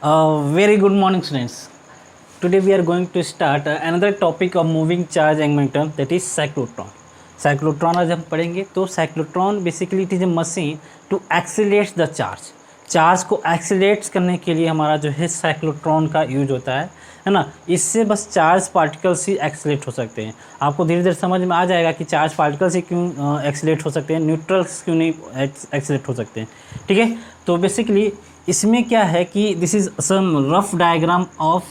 Very good morning, students. Today we are going to start another topic of moving charge and momentum, that is cyclotron. Cyclotron आज हम पढ़ेंगे. तो cyclotron basically it is a machine to accelerate the charge. Charge को एक्सीलेट करने के लिए हमारा जो है साइक्लोट्रॉन का यूज होता है ना. इससे बस चार्ज पार्टिकल्स ही एक्सीलेट हो सकते हैं. आपको धीरे धीरे समझ में आ जाएगा कि चार्ज पार्टिकल्स ही क्यों एक्सीलेट हो सकते हैं, न्यूट्रल्स क्यों नहीं एक्सीलेट हो सकते हैं. ठीक है. तो बेसिकली इसमें क्या है कि this is some rough diagram of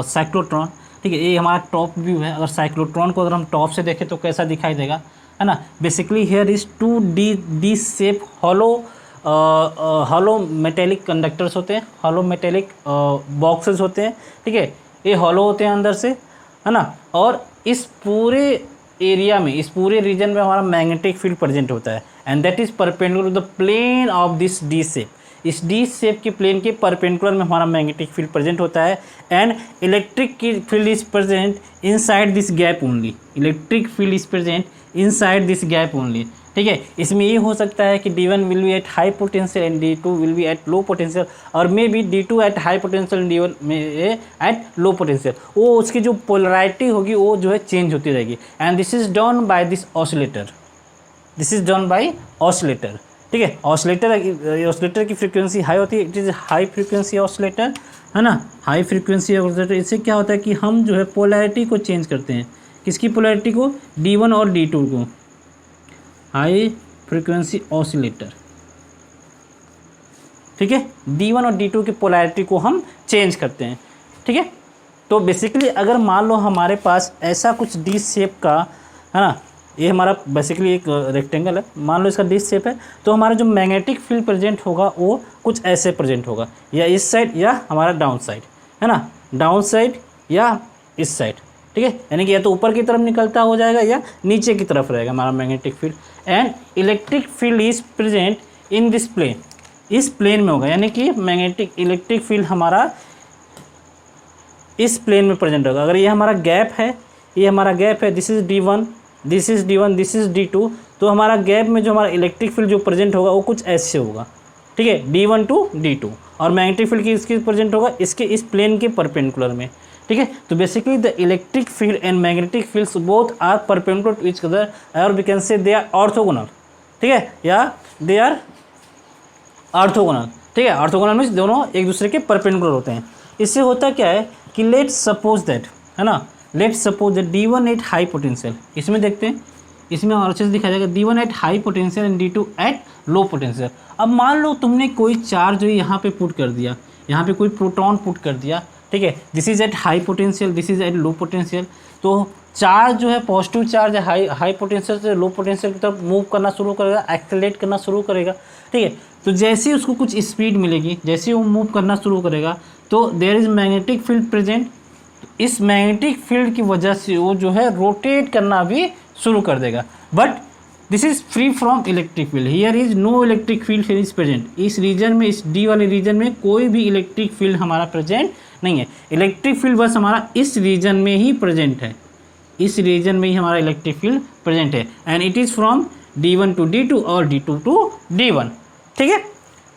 cyclotron. ठीक है. ये हमारा टॉप व्यू है. अगर साइक्लोट्रॉन को अगर हम टॉप से देखें तो कैसा दिखाई देगा, है ना. Basically here is two D shape hollow metallic conductors होते हैं, हॉलो मेटेलिक बॉक्सेस होते हैं. ठीक है. ये हॉलो होते हैं अंदर से, है ना. और इस पूरे एरिया में, इस पूरे रीजन में हमारा मैग्नेटिक फील्ड प्रेजेंट होता है and that is perpendicular to the plane of this D shape. इस डी शेप के प्लेन के परपेंडिकुलर में हमारा मैग्नेटिक फील्ड प्रेजेंट होता है and electric field is present inside this gap only. Electric field is present inside this gap only. ठीक है. इसमें ये हो सकता है कि D1 will be at high potential and D2 will be at low potential, और may be D2 eight high potential and D1 में एट लो पोटेंशियल. वो उसकी जो पोलराइटी होगी वो जो है चेंज होती रहेगी and this is done by this oscillator. This is done by oscillator. ठीक है. ऑसिलेटर की फ्रीक्वेंसी हाई होती है. It is high frequency oscillator, है ना. High frequency oscillator. इससे क्या होता है कि हम जो है पोलैरिटी को चेंज करते हैं. किसकी पोलैरिटी को? D1 और D2 को. High frequency oscillator. ठीक है. D1 और D2 की पोलैरिटी को हम चेंज करते हैं. ठीक है. तो बेसिकली अगर मान लो हमारे पास ऐसा कुछ डी शेप का, है ना, ये हमारा बेसिकली एक रेक्टेंगल है, मान लो इसका डी शेप है, तो हमारा जो मैग्नेटिक फील्ड प्रेजेंट होगा वो कुछ ऐसे प्रेजेंट होगा, या इस साइड या हमारा डाउन साइड, है ना. डाउन साइड या इस साइड. ठीक है. यानी कि या तो ऊपर की तरफ निकलता हो जाएगा या नीचे की तरफ रहेगा हमारा magnetic field. And electric field is present in this plane. इस प्लेन में होगा, यानी कि मैग्नेटिक इलेक्ट्रिक फील्ड हमारा इस प्लेन में प्रेजेंट होगा. अगर ये हमारा गैप है, ये हमारा गैप है, this is D1, this is D1, this is D2, तो हमारा गैप में जो हमारा इलेक्ट्रिक फील्ड जो प्रेजेंट होगा वो कुछ ऐसे होगा. ठीक है. D1 to D2. और मैग्नेटिक फील्ड की इसकी प्रेजेंट होगा इसके इस प्लेन के परपेंडिकुलर में. ठीक है. तो basically the electric field and magnetic fields both are perpendicular to each other, और we can say they are orthogonal. ठीक है. या दे आर ऑर्थोगोनल. ठीक है. ऑर्थोगोनल मीन्स दोनों एक दूसरे के परपेंडिकुलर होते हैं. इससे होता क्या है कि लेट्स सपोज दैट, है ना, let's suppose that D1 eight high potential. इसमें देखते हैं, इसमें और अच्छे से दिखाया जाएगा D1 eight high potential and D2 eight low potential. अब मान लो तुमने कोई चार्ज जो यहाँ पे पुट कर दिया, यहाँ पे कोई प्रोटॉन पुट कर दिया. ठीक है. This is eight high potential, this is eight low potential. तो चार्ज जो है पॉजिटिव चार्ज है हाई पोटेंशियल से लो पोटेंशियल की तरफ मूव करना शुरू करेगा, एक्सेलरेट करना शुरू करेगा. ठीक है. तो जैसे ही उसको कुछ स्पीड मिलेगी, जैसे ही वो मूव करना शुरू करेगा, तो there is magnetic field present. इस मैग्नेटिक फील्ड की वजह से वो जो है रोटेट करना भी शुरू कर देगा. But this is free from electric field. Here is no electric field is present. इस रीजन में, इस डी वाले रीजन में कोई भी इलेक्ट्रिक फील्ड हमारा प्रेजेंट नहीं है. इलेक्ट्रिक फील्ड बस हमारा इस रीजन में ही प्रेजेंट है. इस रीजन में ही हमारा इलेक्ट्रिक फील्ड प्रेजेंट है and it is from D1 to D2 और D2 टू D1. ठीक है.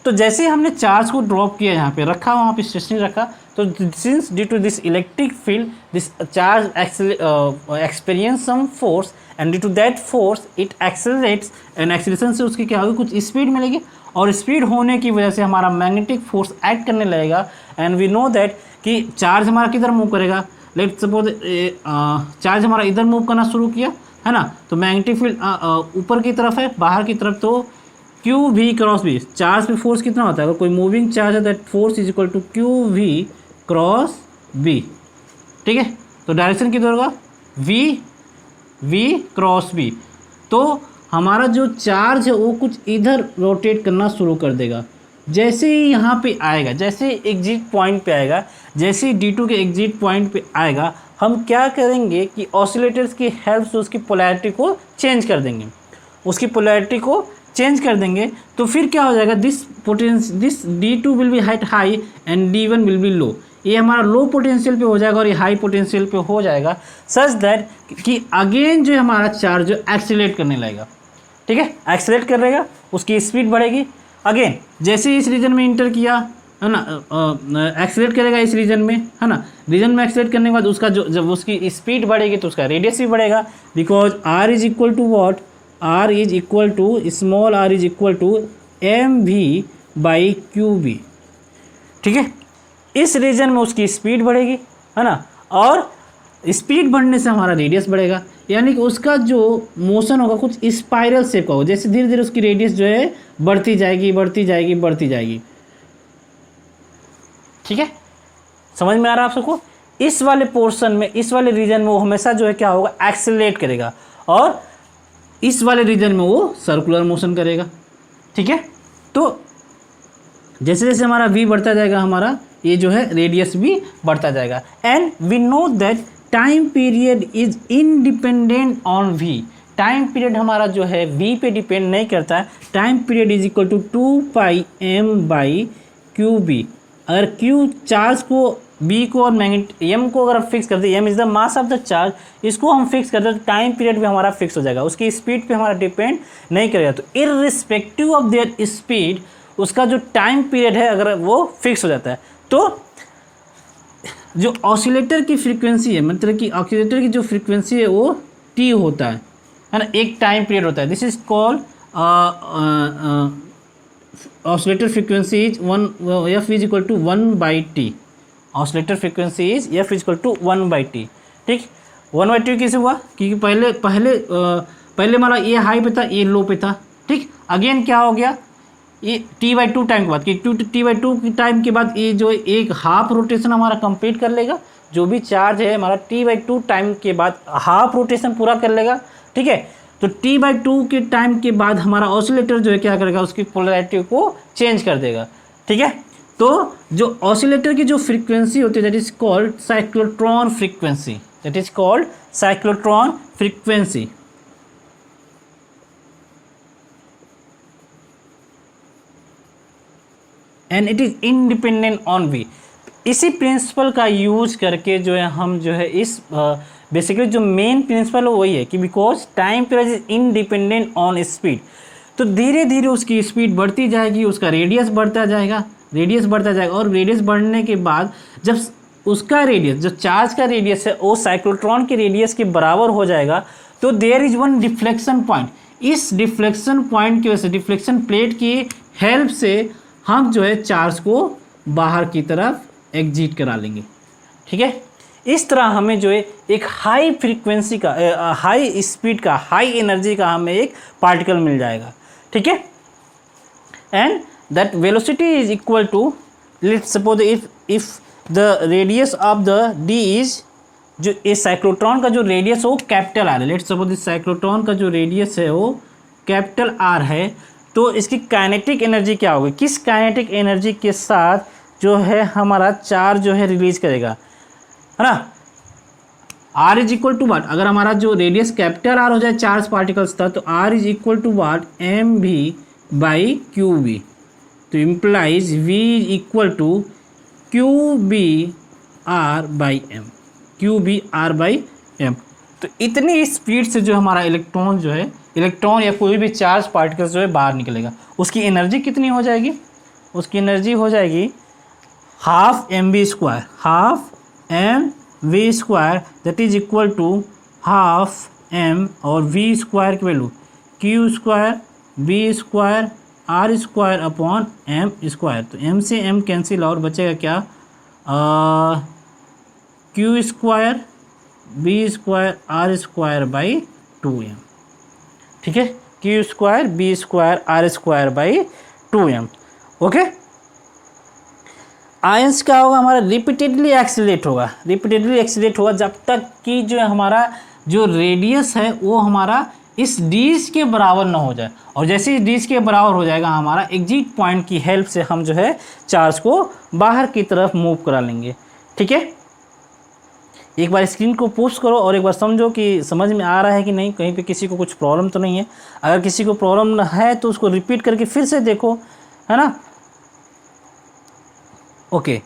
तो जैसे ही हमने चार्ज को ड्रॉप किया, यहाँ पे रखा, वहाँ पे स्टेशनरी रखा, तो since due to this electric field this charge experience some force and due to that force it accelerates and acceleration से उसकी क्या होगी, कुछ स्पीड मिलेगी, और स्पीड होने की वजह से हमारा मैग्नेटिक फोर्स एक्ट करने लगेगा. एंड वी नो दैट कि चार्ज हमारा किधर मूव करेगा. लेट्स सपोज चार्ज हमारा इधर मूव करना शुरू किया, है ना. तो मैग्नेटिक फील्ड ऊपर की तरफ है, बाहर की तरफ, तो QV क्रॉस V. चार्ज पे फोर्स कितना होता है, अगर कोई मूविंग चार्ज है that force is equal to QV cross V. ठीक है. तो डायरेक्शन किधर होगा, V क्रॉस V. तो हमारा जो चार्ज है वो कुछ इधर रोटेट करना शुरू कर देगा. जैसे ही यहाँ पे आएगा, जैसे एग्जिट पॉइंट पे आएगा, जैसे ही D2 के एग्जिट पॉइंट पे आएगा, हम क्या करेंगे कि ऑसिलेटर्स की हेल्प से उसकी पोलैरिटी को चेंज कर देंगे. उसकी पोलैरिटी को चेंज कर देंगे तो फिर क्या हो जाएगा, this D2 will be height high and D1 will be low. ये हमारा लो पोटेंशियल पे हो जाएगा और ये हाई पोटेंशियल पे हो जाएगा, सच दैट कि अगेन जो हमारा चार्ज जो एक्सीलरेट करने लगेगा. ठीक है. एक्सीलरेट करेगा, उसकी स्पीड बढ़ेगी. अगेन जैसे ही इस रीजन में इंटर किया, है ना, एक्सीलरेट करेगा इस रीजन में, है ना। रीजन में एक्सीलरेट करने के बाद उसका जो जब उसकी स्पीड बढ़ेगी तो उसका रेडियस भी बढ़ेगा, because R is equal to what, R is equal to small R is equal to M V by Q B, ठीक है। इस रीजन में उसकी स्पीड बढ़ेगी, है ना, और स्पीड बढ़ने से हमारा रेडियस बढ़ेगा, यानी कि उसका जो मोशन होगा कुछ स्पाइरल शेप का होगा, जैसे धीरे धीरे उसकी रेडियस जो है बढ़ती जाएगी बढ़ती जाएगी बढ़ती जाएगी, ठीक है। समझ में आ रहा है आप सबको? इस वाले पोर्शन में, इस वाले रीजन में वो हमेशा जो है क्या होगा, एक्सेलरेट करेगा, और इस वाले रीजन में वो सर्कुलर मोशन करेगा, ठीक है। तो जैसे जैसे हमारा v बढ़ता जाएगा, हमारा ये जो है रेडियस भी बढ़ता जाएगा। And we know that time period is independent on v। Time period हमारा जो है v पे डिपेंड नहीं करता है। Time period is equal to 2πm by Q B. अगर q चार्ज को, b को और m को अगर फिक्स कर दे, m is the mass of the charge, इसको हम फिक्स कर दे तो टाइम पीरियड भी हमारा फिक्स हो जाएगा, उसकी स्पीड पे हमारा डिपेंड नहीं करेगा। तो इररिस्पेक्टिव ऑफ देयर स्पीड, उसका जो टाइम पीरियड है अगर वो फिक्स हो जाता है, तो जो ऑसिलेटर की फ्रीक्वेंसी है, मतलब कि ऑसिलेटर की जो फ्रीक्वेंसी है वो t होता है ना, एक टाइम पीरियड होता है। This is called oscillator frequency is f is equal to 1/t। Oscillator frequency is f is equal to 1/t, ठीक। 1/t कैसे हुआ, क्योंकि पहले हमारा ये हाई पे था, ये लो पे था, ठीक। अगेन क्या हो गया, ये t/2 टाइम के बाद, कि t/2 की टाइम के बाद ये जो एक हाफ रोटेशन हमारा कंप्लीट कर लेगा, जो भी चार्ज है हमारा t/2 टाइम के बाद हाफ रोटेशन पूरा कर लेगा, ठीक है। तो t/2 के टाइम के बाद हमारा ऑसिलेटर जो है क्या करेगा, उसकी पोलैरिटी को चेंज कर देगा, ठीक है। तो जो ऑसिलेटर की जो फ्रीक्वेंसी होती है that is called cyclotron frequency, that is called cyclotron frequency. And it is independent on v। इसी प्रिंसिपल का यूज करके जो है हम जो है इस बेसिकली जो मेन प्रिंसिपल है वही है कि because time period is independent on speed, तो धीरे धीरे उसकी स्पीड बढ़ती जाएगी, उसका रेडियस बढ़ता जाएगा, रेडियस बढ़ता जाएगा, और रेडियस बढ़ने के बाद जब उसका रेडियस, जो चार्ज का रेडियस है वो साइक्लोट्रॉन के रेडियस के बराबर हो जाएगा, तो there is one deflection point. इस डिफ्लेक्शन पॉइंट की वजह से, डिफ्लेक्शन प्लेट की हेल्प से हम जो है चार्ज को बाहर की तरफ एग्जिट करा लेंगे, ठीक है। इस तरह हमें जो है एक हाई फ्रीक्वेंसी का, हाई स्पीड का, हाई एनर्जी का हमें एक पार्टिकल मिल जाएगा, ठीक है। And that velocity is equal to, let's suppose if the radius of the D is, जो इस साइक्लोट्रॉन का जो रेडियस है वो कैपिटल आर है, लेट्स सपोज इस साइक्लोट्रॉन का जो रेडियस है वो कैपिटल आर है, तो इसकी काइनेटिक एनर्जी क्या होगी, किस काइनेटिक एनर्जी के साथ जो है हमारा चार्ज जो है रिलीज करेगा, है ना। आर इज इक्वल टू वाट, अगर हमारा जो रेडियस कैपिटल आर हो जाए चार्ज पार्टिकल्स था, तो R is equal to what M V by Q B, तो implies V is equal to Q B R by M, Q B R by M. तो इतनी स्पीड से जो हमारा इलेक्ट्रॉन जो है, इलेक्ट्रॉन या कोई भी चार्ज पार्टिकल्स जो है बाहर निकलेगा, उसकी एनर्जी कितनी हो जाएगी, उसकी एनर्जी हो जाएगी half M V square, half M V square, that is equal to half M और वी स्क्वायर की value Q square B square R square upon M square. तो एम से एम कैंसिल और बचेगा क्या, Q square B square R square by 2m, ठीक है। Q square B square R square by 2m, okay. Ions क्या होगा, हमारा रिपीटेडली एक्सीलरेट होगा, रिपीटेडली एक्सीलरेट होगा जब तक कि जो हमारा जो रेडियस है वो हमारा इस डीज के बराबर ना हो जाए, और जैसे ही डीज के बराबर हो जाएगा हमारा एग्जिट पॉइंट की हेल्प से हम जो है चार्ज को बाहर की तरफ मूव करा लेंगे, ठीक है। एक बार स्क्रीन को पोस्ट करो और एक बार समझो कि समझ में आ रहा है कि नहीं, कहीं पे किसी को कुछ प्रॉब्लम तो नहीं है। अगर किसी को प्रॉब्लम है तो उसको रिपीट करके फिर से देखो, है ना, ओके।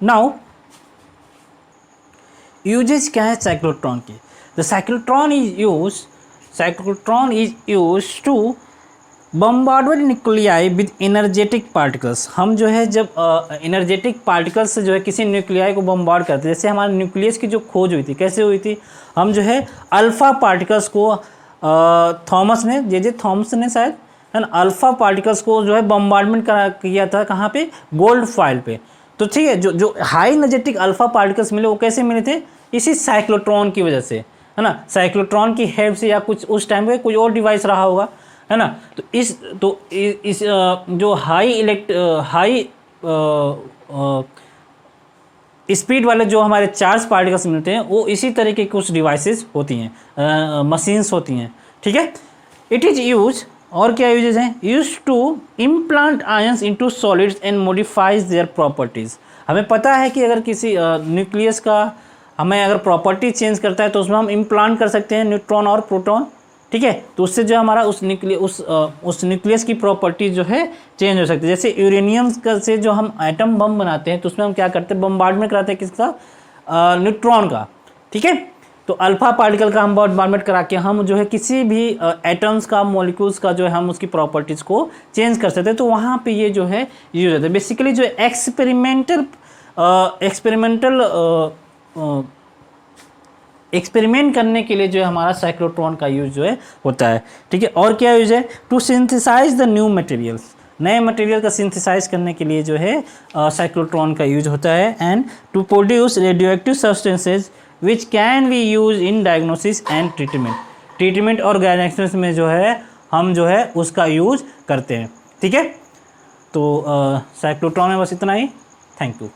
नाउ यूजेस क्या है साइक्लोट्रॉन के, the cyclotron is use to bombardment nuclei with energetic particles, हम जो है जब एनर्जेटिक पार्टिकल्स से जो है किसी न्यूक्लियाई को बम्बार्ड करते हैं, जैसे हमारे न्यूक्लियस की जो खोज हुई थी कैसे हुई थी, हम जो है अल्फ़ा पार्टिकल्स को थॉमस ने जे थॉमस ने शायद है ना अल्फ़ा पार्टिकल्स को जो है बम्बार्डमेंट किया था कहाँ पे, गोल्ड फॉइल पे। तो ठीक है, जो हाई एनर्जेटिक अल्फ़ा पार्टिकल्स मिले वो कैसे मिले थे, इसी साइक्लोट्रॉन की वजह से, है ना, साइक्लोट्रॉन की हेल्प से या कुछ उस टाइम पे कोई और डिवाइस रहा होगा, है ना। तो इस जो हाई स्पीड वाले जो हमारे चार्ज पार्टिकल्स मिलते हैं वो इसी तरीके की कुछ डिवाइसेस होती हैं, मशीन्स होती हैं, ठीक है। इट इज़ यूज, और क्या यूजेस हैं, use to implant ions into solids and modifies their properties. हमें पता है कि अगर किसी न्यूक्लियस का हमें अगर प्रॉपर्टी चेंज करता है तो उसमें हम इम्प्लांट कर सकते हैं न्यूट्रॉन और प्रोटॉन, ठीक है। तो उससे जो हमारा उस न्यूक्लियस की प्रॉपर्टी जो है चेंज हो सकती है। जैसे यूरेनियम से जो हम एटम बम बनाते हैं तो उसमें हम क्या करते हैं, बम्बार्डमेंट कराते हैं किसका, न्यूट्रॉन का, ठीक है। तो अल्फा पार्टिकल का हम बम्बार्डमेंट करा के हम जो है किसी भी एटम्स का, मॉलिक्यूल्स का जो है हम उसकी प्रॉपर्टीज़ को चेंज कर सकते हैं। तो वहाँ पे ये जो है यूज होता है। बेसिकली जो एक्सपेरिमेंट करने के लिए जो है हमारा साइक्लोट्रॉन का यूज जो है होता है, ठीक है। और क्या यूज है, to synthesize the new materials, नए मटेरियल का सिंथेसाइज करने के लिए जो है साइक्लोट्रॉन का यूज होता है। And to produce radioactive substances which can be use in diagnosis and treatment और डायग्नोसिस में जो है हम जो है उसका यूज करते हैं, ठीक है। तो साइक्लोट्रॉन में बस इतना ही। Thank you.